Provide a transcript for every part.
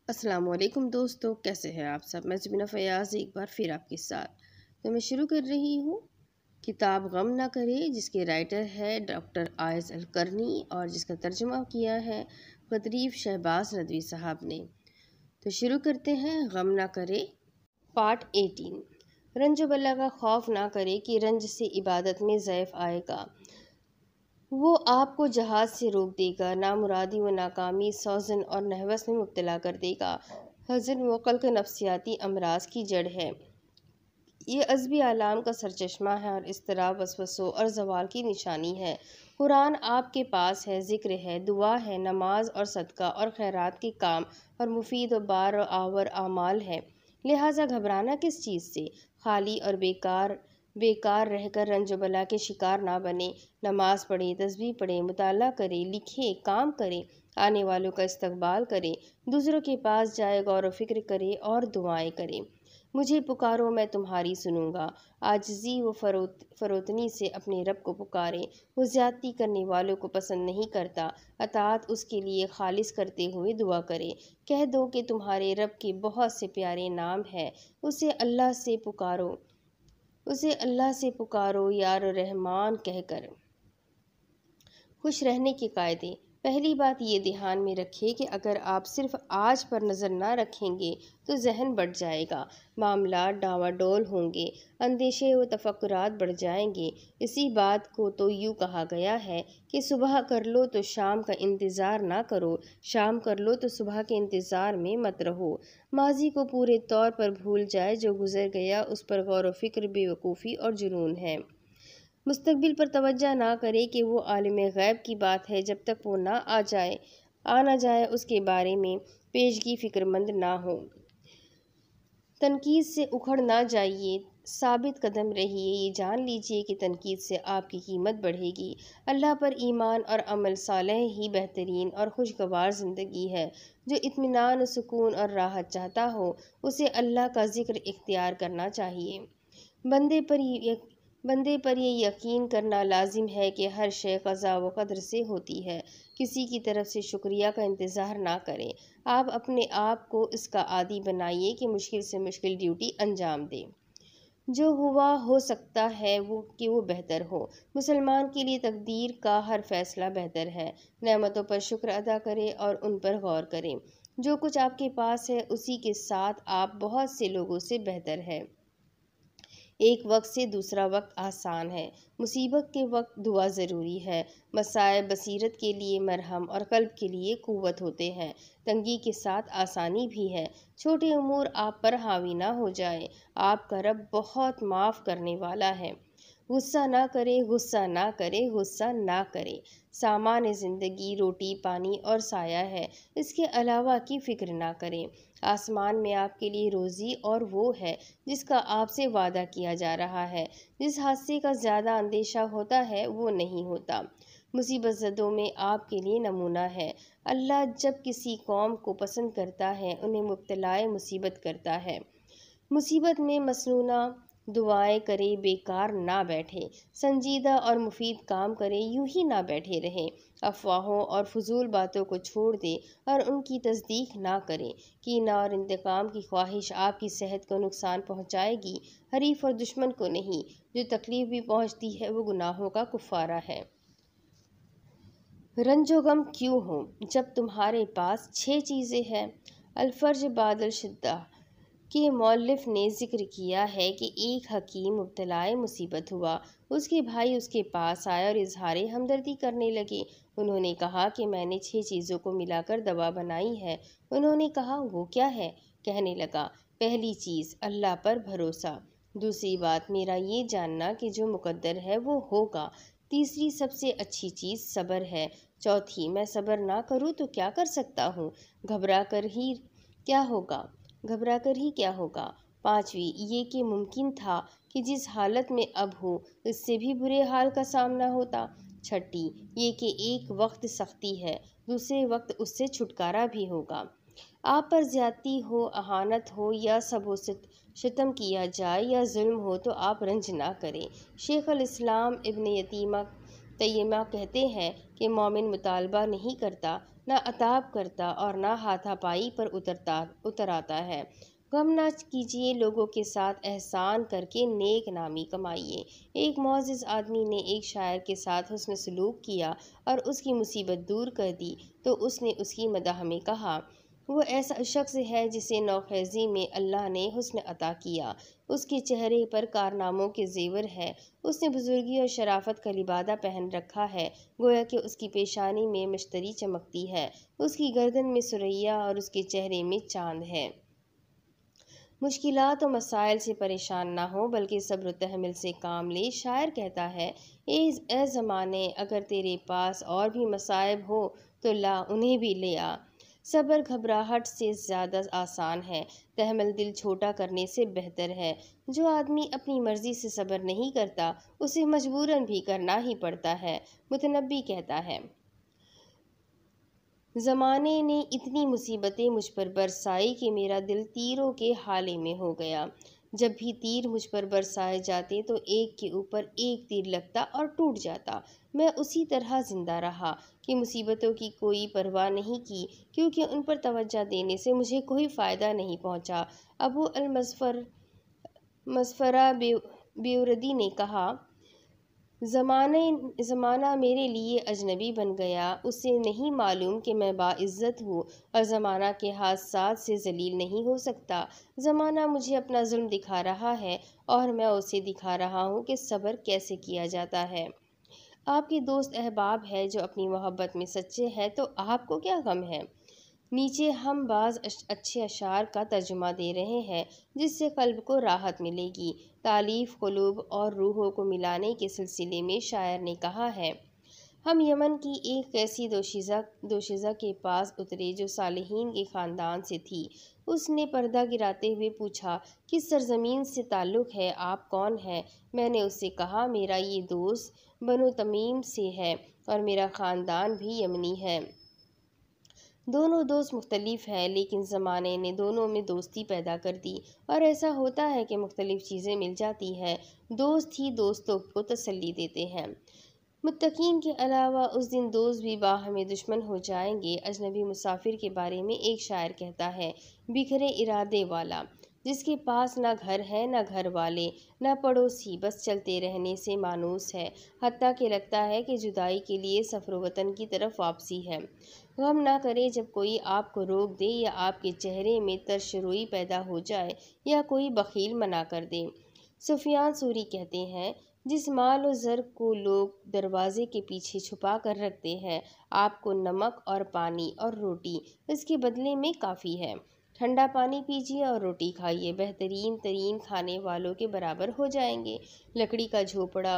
السلام علیکم دوستو، کیسے ہیں آپ سب؟ میں زبینہ فیاض ایک بار پھر آپ کے ساتھ تو میں شروع کر رہی ہوں کتاب غم نہ کرے، جس کے رائٹر ہے ڈاکٹر آئز القرنی اور جس کا ترجمہ کیا ہے قطریف شہباز ندوی صاحب نے۔ تو شروع کرتے ہیں غم نہ کرے پارٹ 18۔ رنج و بلا کا خوف نہ کرے کہ رنج سے عبادت میں ضعف آئے گا، وہ آپ کو جہاد سے روک دے گا، نامرادی و ناکامی سوزن اور نہوس میں مبتلا کر دے گا۔ حزن و قلق نفسیاتی امراض کی جڑ ہے، یہ عصبی آلام کا سرچشمہ ہے اور اضطراب، وسوسوں اور زوال کی نشانی ہے۔ قرآن آپ کے پاس ہے، ذکر ہے، دعا ہے، نماز اور صدقہ اور خیرات کے کام اور مفید و بار آور اعمال ہے، لہٰذا گھبرانا کس چیز سے؟ خالی اور بیکار رہ کر رنج و بلا کے شکار نہ بنے۔ نماز پڑھے، تسبیح پڑھے، مطالعہ کرے، لکھے، کام کرے، آنے والوں کا استقبال کرے، دوسروں کے پاس جائے، غور و فکر کرے اور دعائیں کرے۔ مجھے پکارو، میں تمہاری سنوں گا۔ عاجزی و فروتنی سے اپنے رب کو پکارے، وہ زیادتی کرنے والوں کو پسند نہیں کرتا۔ اطاعت اس کے لیے خالص کرتے ہوئے دعا کرے۔ کہہ دو کہ تمہارے رب کے بہت سے پیارے نام ہیں، اسے اللہ سے پکارو یار رحمان کہہ کر۔ خوش رہنے کے قاعدے۔ پہلی بات یہ دھیان میں رکھیں کہ اگر آپ صرف آج پر نظر نہ رکھیں گے تو ذہن بڑھ جائے گا، معاملات ڈاواڈول ہوں گے، اندیشے و تفکرات بڑھ جائیں گے۔ اسی بات کو تو یوں کہا گیا ہے کہ صبح کر لو تو شام کا انتظار نہ کرو، شام کر لو تو صبح کے انتظار میں مت رہو۔ ماضی کو پورے طور پر بھول جائے، جو گزر گیا اس پر غور و فکر بے وقوفی اور جنون ہے۔ مستقبل پر توجہ نہ کرے کہ وہ عالم غیب کی بات ہے، جب تک وہ آ نہ جائے اس کے بارے میں پیشگی فکر مند نہ ہو۔ تنقید سے اکھڑ نہ جائیے، ثابت قدم رہیے، یہ جان لیجیے کہ تنقید سے آپ کی قیمت بڑھے گی۔ اللہ پر ایمان اور عمل صالح ہی بہترین اور خوشگوار زندگی ہے۔ جو اطمینان و سکون اور راحت چاہتا ہو، اسے اللہ کا ذکر اختیار کرنا چاہیے۔ بندے پر یہ یقین کرنا لازم ہے کہ ہر شے قضا و قدر سے ہوتی ہے، کسی کی طرف سے شکریہ کا انتظار نہ کریں۔ آپ اپنے آپ کو اس کا عادی بنائیے کہ مشکل سے مشکل ڈیوٹی انجام دیں۔ جو ہوا ہو سکتا ہے کہ وہ بہتر ہو۔ مسلمان کے لیے تقدیر کا ہر فیصلہ بہتر ہے۔ نعمتوں پر شکر ادا کریں اور ان پر غور کریں۔ جو کچھ آپ کے پاس ہے اسی کے ساتھ آپ بہت سے لوگوں سے بہتر ہے۔ ایک وقت سے دوسرا وقت آسان ہے، مصیبت کے وقت دعا ضروری ہے۔ مصائب بصیرت کے لیے مرہم اور قلب کے لیے قوت ہوتے ہیں، تنگی کے ساتھ آسانی بھی ہے۔ چھوٹے امور آپ پر حاوی نہ ہو جائیں، آپ کا رب بہت معاف کرنے والا ہے۔ غصہ نہ کرے، غصہ نہ کرے، غصہ نہ کرے۔ سامان زندگی روٹی، پانی اور سایہ ہے، اس کے علاوہ کی فکر نہ کریں۔ آسمان میں آپ کے لیے روزی اور وہ ہے جس کا آپ سے وعدہ کیا جا رہا ہے۔ جس حادثے کا زیادہ اندیشہ ہوتا ہے وہ نہیں ہوتا۔ مصیبت زدوں میں آپ کے لیے نمونہ ہے۔ اللہ جب کسی قوم کو پسند کرتا ہے انہیں مبتلائے مصیبت کرتا ہے۔ مصیبت میں مسنونہ دعائیں کرے، بیکار نہ بیٹھے، سنجیدہ اور مفید کام کرے، یوں ہی نہ بیٹھے رہیں۔ افواہوں اور فضول باتوں کو چھوڑ دیں اور ان کی تصدیق نہ کریں۔ کینہ اور انتقام کی خواہش آپ کی صحت کو نقصان پہنچائے گی، حریف اور دشمن کو نہیں۔ جو تکلیف بھی پہنچتی ہے وہ گناہوں کا کفارہ ہے۔ رنج و غم کیوں ہو جب تمہارے پاس 6 چیزیں ہیں؟ الفرج بعد الشدہ کے مؤلف نے ذکر کیا ہے کہ ایک حکیم مبتلائے مصیبت ہوا، اس کے بھائی اس کے پاس آئے اور اظہار ہمدردی کرنے لگے۔ انہوں نے کہا کہ میں نے 6 چیزوں کو ملا کر دوا بنائی ہے۔ انہوں نے کہا وہ کیا ہے؟ کہنے لگا، پہلی چیز اللہ پر بھروسہ، دوسری بات میرا یہ جاننا کہ جو مقدر ہے وہ ہوگا، تیسری سب سے اچھی چیز صبر ہے، چوتھی میں صبر نہ کروں تو کیا کر سکتا ہوں، گھبرا کر ہی کیا ہوگا، پانچویں یہ کہ ممکن تھا کہ جس حالت میں اب ہوں اس سے بھی برے حال کا سامنا ہوتا، چھٹی یہ کہ ایک وقت سختی ہے، دوسرے وقت اس سے چھٹکارا بھی ہوگا۔ آپ پر زیادتی ہو، اہانت ہو یا سب و شتم کیا جائے یا ظلم ہو تو آپ رنج نہ کریں۔ شیخ الاسلام ابن تیمیہ کہتے ہیں کہ مومن مطالبہ نہیں کرتا نہ عتاب کرتا اور نہ ہاتھا پائی پر اتر آتا ہے۔ غم نہ کیجیے، لوگوں کے ساتھ احسان کر کے نیک نامی کمائیے۔ ایک معزز آدمی نے ایک شاعر کے ساتھ حسن سلوک کیا اور اس کی مصیبت دور کر دی تو اس نے اس کی مدح میں کہا، وہ ایسا شخص ہے جسے نوخیزی میں اللہ نے حسن عطا کیا، اس کے چہرے پر کارناموں کے زیور ہے، اس نے بزرگی اور شرافت کا لبادہ پہن رکھا ہے، گویا کہ اس کی پیشانی میں مشتری چمکتی ہے، اس کی گردن میں سریا اور اس کے چہرے میں چاند ہے۔ مشکلات و مسائل سے پریشان نہ ہو بلکہ صبر و تحمل سے کام لے۔ شاعر کہتا ہے، اے زمانے، اگر تیرے پاس اور بھی مصائب ہو تو لا انہیں بھی لے آ۔ صبر گھبراہٹ سے زیادہ آسان ہے، تحمل دل چھوٹا کرنے سے بہتر ہے۔ جو آدمی اپنی مرضی سے صبر نہیں کرتا اسے مجبوراً بھی کرنا ہی پڑتا ہے۔ متنبی کہتا ہے، زمانے نے اتنی مصیبتیں مجھ پر برسائی کہ میرا دل تیروں کے حالے میں ہو گیا۔ جب بھی تیر مجھ پر برسائے جاتے تو ایک کے اوپر ایک تیر لگتا اور ٹوٹ جاتا۔ میں اسی طرح زندہ رہا کہ مصیبتوں کی کوئی پرواہ نہیں کی، کیونکہ ان پر توجہ دینے سے مجھے کوئی فائدہ نہیں پہنچا۔ ابو المظفرہ بیوردی نے کہا، زمانہ میرے لیے اجنبی بن گیا، اسے نہیں معلوم کہ میں باعزت ہوں اور زمانہ کے حادثات سے ذلیل نہیں ہو سکتا۔ زمانہ مجھے اپنا ظلم دکھا رہا ہے اور میں اسے دکھا رہا ہوں کہ صبر کیسے کیا جاتا ہے۔ آپ کے دوست احباب ہے جو اپنی محبت میں سچے ہیں تو آپ کو کیا غم ہے؟ نیچے ہم بعض اچھے اشعار کا ترجمہ دے رہے ہیں جس سے قلب کو راحت ملے گی۔ تالیف قلوب اور روحوں کو ملانے کے سلسلے میں شاعر نے کہا ہے، ہم یمن کی ایک ایسی دوشیزہ کے پاس اترے جو صالحین کے خاندان سے تھی۔ اس نے پردہ گراتے ہوئے پوچھا، کس سرزمین سے تعلق ہے، آپ کون ہیں؟ میں نے اس سے کہا، میرا یہ دوست بنو تمیم سے ہے اور میرا خاندان بھی یمنی ہے۔ دونوں دوست مختلف ہیں لیکن زمانے نے دونوں میں دوستی پیدا کر دی، اور ایسا ہوتا ہے کہ مختلف چیزیں مل جاتی ہیں، دوست ہی دوستوں کو تسلی دیتے ہیں۔ متقین کے علاوہ اس دن دوست بھی باہمی دشمن ہو جائیں گے۔ اجنبی مسافر کے بارے میں ایک شاعر کہتا ہے، بکھرے ارادے والا، جس کے پاس نہ گھر ہے نہ گھر والے نہ پڑوسی، بس چلتے رہنے سے مانوس ہے، حتیٰ کہ لگتا ہے کہ جدائی کے لیے سفر وطن کی طرف واپسی ہے۔ غم نہ کرے جب کوئی آپ کو روک دے یا آپ کے چہرے میں ترشروئی پیدا ہو جائے یا کوئی بخیل منع کر دے۔ سفیان ثوری کہتے ہیں، جس مال و زر کو لوگ دروازے کے پیچھے چھپا کر رکھتے ہیں، آپ کو نمک اور پانی اور روٹی اس کے بدلے میں کافی ہے۔ ٹھنڈا پانی پیجیے اور روٹی کھائیے، بہترین ترین کھانے والوں کے برابر ہو جائیں گے۔ لکڑی کا جھوپڑا،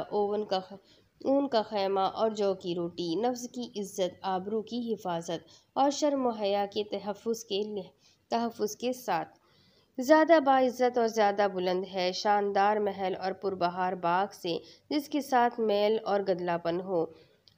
اون کا خیمہ اور جو کی روٹی، نفس کی عزت، آبرو کی حفاظت اور شرم و حیا کے تحفظ کے ساتھ۔ زیادہ باعزت اور زیادہ بلند ہے شاندار محل اور پربہار باغ سے جس کے ساتھ میل اور گدلا پن ہو۔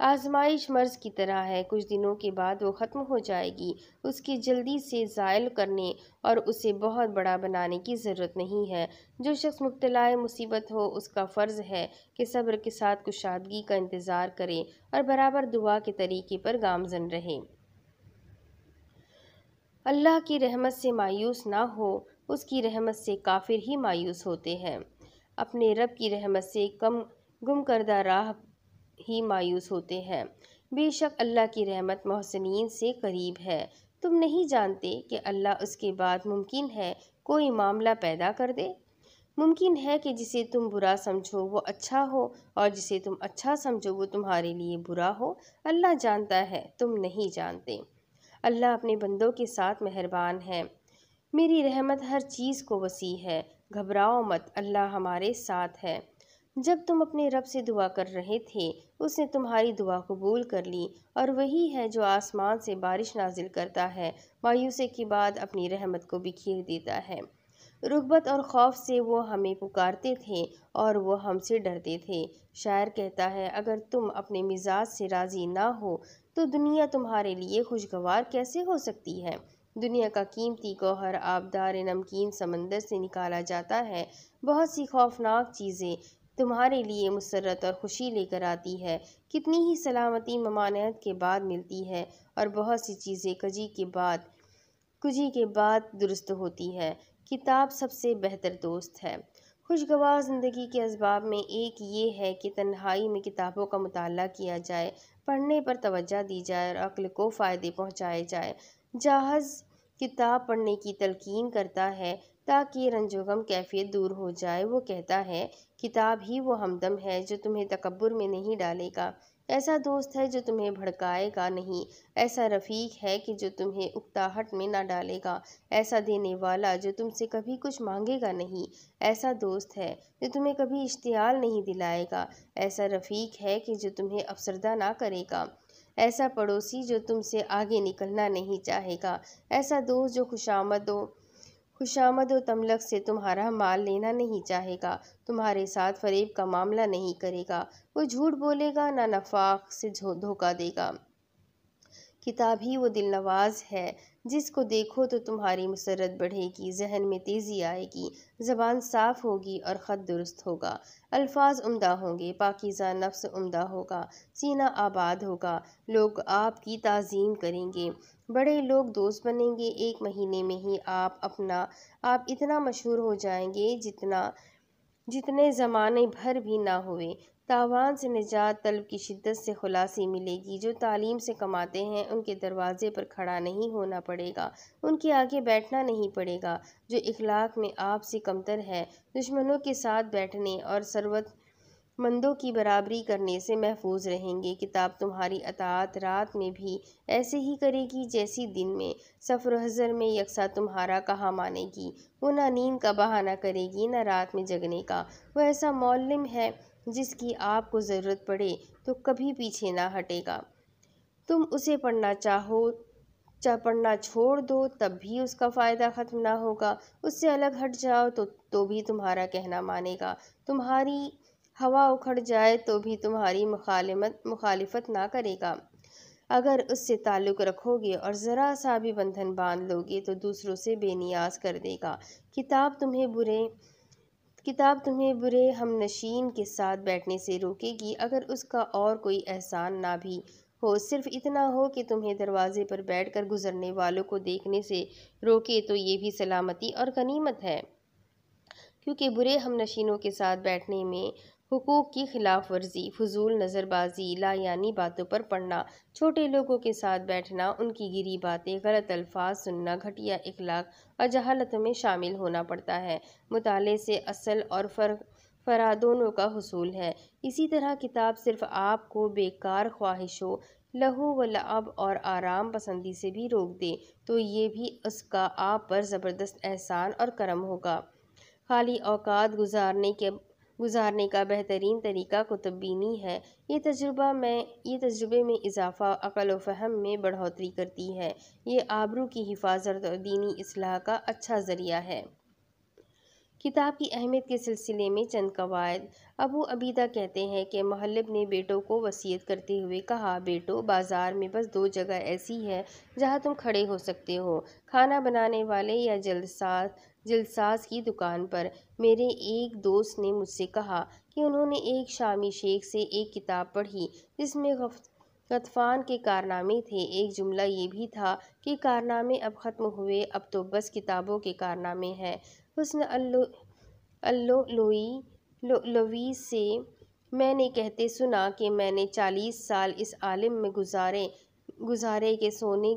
آزمائش مرض کی طرح ہے، کچھ دنوں کے بعد وہ ختم ہو جائے گی، اس کے جلدی سے زائل کرنے اور اسے بہت بڑا بنانے کی ضرورت نہیں ہے۔ جو شخص مبتلا مصیبت ہو اس کا فرض ہے کہ صبر کے ساتھ کشادگی کا انتظار کرے اور برابر دعا کے طریقے پر گامزن رہے۔ اللہ کی رحمت سے مایوس نہ ہو، اس کی رحمت سے کافر ہی مایوس ہوتے ہیں۔ اپنے رب کی رحمت سے گم کردہ راہ ہی مایوس ہوتے ہیں۔ بے شک اللہ کی رحمت محسنین سے قریب ہے۔ تم نہیں جانتے کہ اللہ اس کے بعد ممکن ہے کوئی معاملہ پیدا کر دے؟ ممکن ہے کہ جسے تم برا سمجھو وہ اچھا ہو اور جسے تم اچھا سمجھو وہ تمہارے لیے برا ہو۔ اللہ جانتا ہے، تم نہیں جانتے۔ اللہ اپنے بندوں کے ساتھ مہربان ہے۔ میری رحمت ہر چیز کو وسیع ہے، گھبراؤ مت، اللہ ہمارے ساتھ ہے۔ جب تم اپنے رب سے دعا کر رہے تھے اس نے تمہاری دعا قبول کر لی، اور وہی ہے جو آسمان سے بارش نازل کرتا ہے، مایوسی کے بعد اپنی رحمت کو بکھیر دیتا ہے۔ رغبت اور خوف سے وہ ہمیں پکارتے تھے اور وہ ہم سے ڈرتے تھے۔ شاعر کہتا ہے، اگر تم اپنے مزاج سے راضی نہ ہو تو دنیا تمہارے لیے خوشگوار کیسے ہو سکتی ہے؟ دنیا کا قیمتی گوہر آبدار نمکین سمندر سے نکالا جاتا ہے۔ بہت سی خوفناک چیزیں تمہارے لیے مسرت اور خوشی لے کر آتی ہے۔ کتنی ہی سلامتی ممانعت کے بعد ملتی ہے اور بہت سی چیزیں کجی کے بعد درست ہوتی ہے۔ کتاب سب سے بہتر دوست ہے۔ خوشگوار زندگی کے اسباب میں ایک یہ ہے کہ تنہائی میں کتابوں کا مطالعہ کیا جائے، پڑھنے پر توجہ دی جائے اور عقل کو فائدے پہنچائے جائے۔ جاحظ کتاب پڑھنے کی تلقین کرتا ہے تاکہ رنج و غم کیفیت دور ہو جائے۔ وہ کہتا ہے، کتاب ہی وہ ہمدم ہے جو تمہیں تکبر میں نہیں ڈالے گا، ایسا دوست ہے جو تمہیں بھڑکائے گا نہیں، ایسا رفیق ہے کہ جو تمہیں اکتاہٹ میں نہ ڈالے گا، ایسا دینے والا جو تم سے کبھی کچھ مانگے گا نہیں، ایسا دوست ہے جو تمہیں کبھی اشتعال نہیں دلائے گا، ایسا رفیق ہے کہ جو تمہیں افسردہ نہ کرے گا، ایسا پڑوسی جو تم سے آگے نکلنا نہیں چاہے گا، ایسا دوست جو خوشامد و تملق سے تمہارا مال لینا نہیں چاہے گا، تمہارے ساتھ فریب کا معاملہ نہیں کرے گا، وہ جھوٹ بولے گا نہ نفاق سے دھوکہ دے گا۔ کتاب ہی وہ دل نواز ہے جس کو دیکھو تو تمہاری مسرت بڑھے گی، ذہن میں تیزی آئے گی، زبان صاف ہوگی اور خط درست ہوگا، الفاظ عمدہ ہوں گے، پاکیزہ نفس عمدہ ہوگا، سینہ آباد ہوگا، لوگ آپ کی تعظیم کریں گے، بڑے لوگ دوست بنیں گے، ایک مہینے میں ہی آپ اتنا مشہور ہو جائیں گے جتنے زمانے بھر بھی نہ ہوئے۔ تاوان سے نجات طلب کی شدت سے خلاصی ملے گی۔ جو تعلیم سے کماتے ہیں ان کے دروازے پر کھڑا نہیں ہونا پڑے گا، ان کے آگے بیٹھنا نہیں پڑے گا۔ جو اخلاق میں آپ سے کمتر ہے، دشمنوں کے ساتھ بیٹھنے اور ثروت مندوں کی برابری کرنے سے محفوظ رہیں گے۔ کتاب تمہاری اطاعت رات میں بھی ایسے ہی کرے گی جیسی دن میں، سفر و حضر میں یکساں تمہارا کہا مانے گی۔ وہ نہ نیند کا بہانہ کرے گی نہ رات میں جگنے کا۔ وہ ایسا معلم ہے جس کی آپ کو ضرورت پڑے تو کبھی پیچھے نہ ہٹے گا۔ تم اسے پڑھنا چھوڑ دو تب بھی اس کا فائدہ ختم نہ ہوگا، اس سے الگ ہٹ جاؤ تو بھی تمہارا کہنا مانے گا، تمہاری ہوا اکھڑ جائے تو بھی تمہاری مخالفت نہ کرے گا۔ اگر اس سے تعلق رکھو گے اور ذرا سا بھی بندھن باندھ لو گے تو دوسروں سے بے نیاز کر دے گا۔ کتاب تمہیں برے ہم نشین کے ساتھ بیٹھنے سے روکے گی اگر اس کا اور کوئی احسان نہ بھی ہو، صرف اتنا ہو کہ تمہیں دروازے پر بیٹھ کر گزرنے والوں کو دیکھنے سے روکے تو یہ بھی سلامتی اور غنیمت ہے، کیونکہ برے ہم نشینوں کے ساتھ بیٹھنے میں حقوق کی خلاف ورزی، فضول نظر بازی، لا یعنی باتوں پر پڑنا، چھوٹے لوگوں کے ساتھ بیٹھنا، ان کی گری باتیں، غلط الفاظ سننا، گھٹیا اخلاق اور جہالت میں شامل ہونا پڑتا ہے۔ مطالعے سے اصل اور فرع دونوں کا حصول ہے۔ اسی طرح کتاب صرف آپ کو بیکار خواہشوں، لہو و لعب اور آرام پسندی سے بھی روک دے تو یہ بھی اس کا آپ پر زبردست احسان اور کرم ہوگا۔ خالی اوقات گزارنے کا بہترین طریقہ کتب بینی ہے۔ یہ تجربے میں اضافہ، عقل و فہم میں بڑھوتری کرتی ہے۔ یہ آبرو کی حفاظت اور دینی اصلاح کا اچھا ذریعہ ہے۔ کتاب کی اہمیت کے سلسلے میں چند قواعد۔ ابو عبیدہ کہتے ہیں کہ محلب نے بیٹوں کو وصیت کرتے ہوئے کہا، بیٹو، بازار میں بس 2 جگہ ایسی ہے جہاں تم کھڑے ہو سکتے ہو، کھانا بنانے والے یا جلدساز کی دکان پر۔ میرے ایک دوست نے مجھ سے کہا کہ انہوں نے ایک شامی شیخ سے ایک کتاب پڑھی جس میں غطفان کے کارنامے تھے۔ ایک جملہ یہ بھی تھا کہ کارنامے اب ختم ہوئے، اب تو بس کتابوں کے کارنامے ہیں۔ حسن اللؤلؤی سے میں نے کہتے سنا کہ میں نے 40 سال اس عالم میں گزارے کہ سونے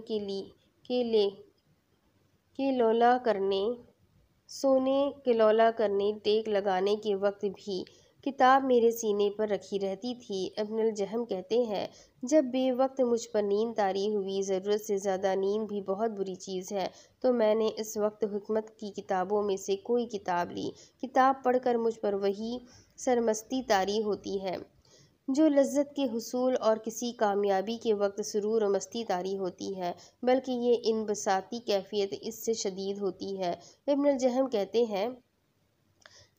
کے لولا کرنے، ٹیک لگانے کے وقت بھی کتاب میرے سینے پر رکھی رہتی تھی۔ ابن الجہم کہتے ہیں، جب بے وقت مجھ پر نیند طاری ہوئی، ضرورت سے زیادہ نیند بھی بہت بری چیز ہے، تو میں نے اس وقت حکمت کی کتابوں میں سے کوئی کتاب لی۔ کتاب پڑھ کر مجھ پر وہی سرمستی طاری ہوتی ہے جو لذت کے حصول اور کسی کامیابی کے وقت سرور و مستی طاری ہوتی ہے، بلکہ یہ انبساطی کیفیت اس سے شدید ہوتی ہے۔ ابن الجہم کہتے ہیں،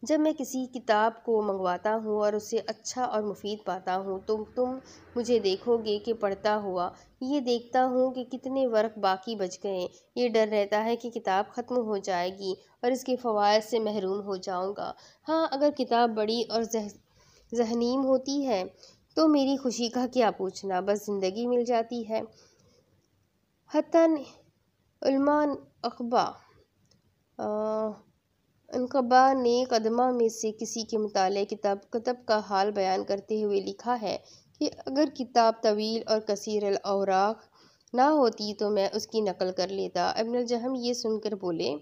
جب میں کسی کتاب کو منگواتا ہوں اور اسے اچھا اور مفید پاتا ہوں تو تم مجھے دیکھو گے کہ پڑھتا ہوا یہ دیکھتا ہوں کہ کتنے ورق باقی بچ گئے۔ یہ ڈر رہتا ہے کہ کتاب ختم ہو جائے گی اور اس کے فوائد سے محروم ہو جاؤں گا۔ ہاں، اگر کتاب بڑی اور ذہنیم ہوتی ہے تو میری خوشی کا کیا پوچھنا، بس زندگی مل جاتی ہے۔ حتاً علماء انقبا نے قدمہ میں سے کسی کے مطالعہ کتب کا حال بیان کرتے ہوئے لکھا ہے کہ اگر کتاب طویل اور کثیر الاوراق نہ ہوتی تو میں اس کی نقل کر لیتا۔ ابن الجہم یہ سن کر بولے،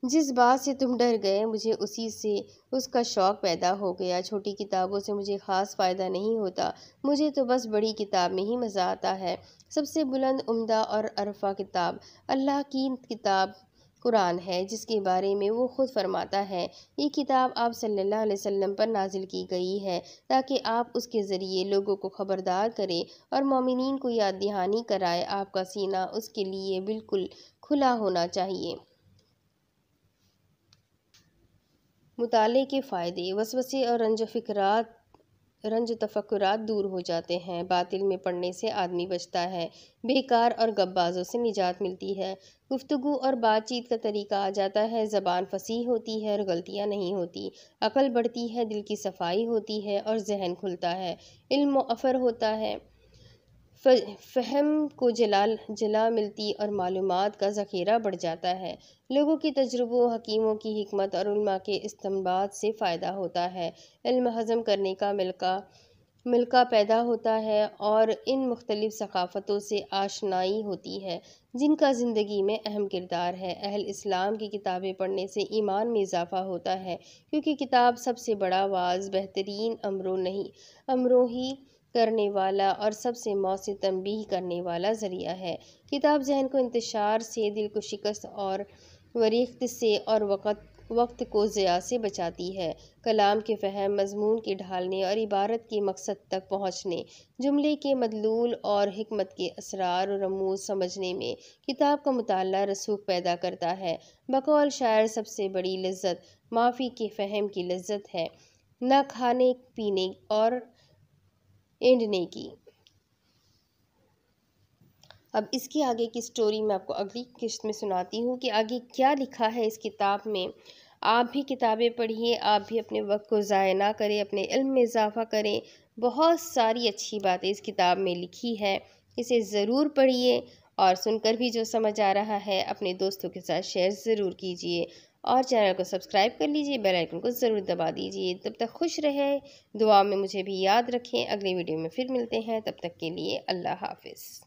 جس بات سے تم ڈر گئے مجھے اسی سے اس کا شوق پیدا ہو گیا۔ چھوٹی کتابوں سے مجھے خاص فائدہ نہیں ہوتا، مجھے تو بس بڑی کتاب میں ہی مزہ آتا ہے۔ سب سے بلند، عمدہ اور عرفہ کتاب اللہ کی کتاب قرآن ہے، جس کے بارے میں وہ خود فرماتا ہے، یہ کتاب آپ صلی اللہ علیہ وسلم پر نازل کی گئی ہے تاکہ آپ اس کے ذریعے لوگوں کو خبردار کریں اور مومنین کو یاد دہانی کرائے۔ آپ کا سینہ اس کے لیے بالکل کھلا ہونا چاہیے۔ مطالعے کے فائدے، وسوسے اور رنج تفکرات دور ہو جاتے ہیں، باطل میں پڑنے سے آدمی بچتا ہے، بیکار اور گپ بازوں سے نجات ملتی ہے، گفتگو اور بات چیت کا طریقہ آ جاتا ہے، زبان فصیح ہوتی ہے اور غلطیاں نہیں ہوتی، عقل بڑھتی ہے، دل کی صفائی ہوتی ہے اور ذہن کھلتا ہے، علم مؤثر ہوتا ہے، فہم کو جلا ملتی اور معلومات کا ذخیرہ بڑھ جاتا ہے، لوگوں کے تجربوں، حکیموں کی حکمت اور علماء کے استنباط سے فائدہ ہوتا ہے، علم ہضم کرنے کا ملکہ پیدا ہوتا ہے اور ان مختلف ثقافتوں سے آشنائی ہوتی ہے جن کا زندگی میں اہم کردار ہے۔ اہل اسلام کی کتابیں پڑھنے سے ایمان میں اضافہ ہوتا ہے، کیونکہ کتاب سب سے بڑا واعظ، بہترین امروہی کرنے والا اور سب سے مؤثر تنبیہ کرنے والا ذریعہ ہے۔ کتاب ذہن کو انتشار سے، دل کو شکست اور ریختہ سے اور وقت کو ضیاع سے بچاتی ہے۔ کلام کے فہم، مضمون کے ڈھالنے اور عبارت کے مقصد تک پہنچنے، جملے کے مدلول اور حکمت کے اسرار و رموز سمجھنے میں کتاب کا مطالعہ رسوخ پیدا کرتا ہے۔ بقول شاعر، سب سے بڑی لذت معافی کے فہم کی لذت ہے، نہ کھانے پینے اور اینڈنے کی۔ اب اس کے آگے کی سٹوری میں آپ کو اگلی قسط میں سناتی ہوں کہ آگے کیا لکھا ہے اس کتاب میں۔ آپ بھی کتابیں پڑھیے، آپ بھی اپنے وقت کو ضائع نہ کریں، اپنے علم میں اضافہ کریں۔ بہت ساری اچھی باتیں اس کتاب میں لکھی ہے، اسے ضرور پڑھیے اور سن کر بھی جو سمجھ آ رہا ہے اپنے دوستوں کے ساتھ شیئر ضرور کیجیے اور چینل کو سبسکرائب کر لیجیے، بیل آئیکن کو ضرور دبا دیجیے۔ تب تک خوش رہیں، دعا میں مجھے بھی یاد رکھیں۔ اگلی ویڈیو میں پھر ملتے ہیں، تب تک کے لیے اللہ حافظ۔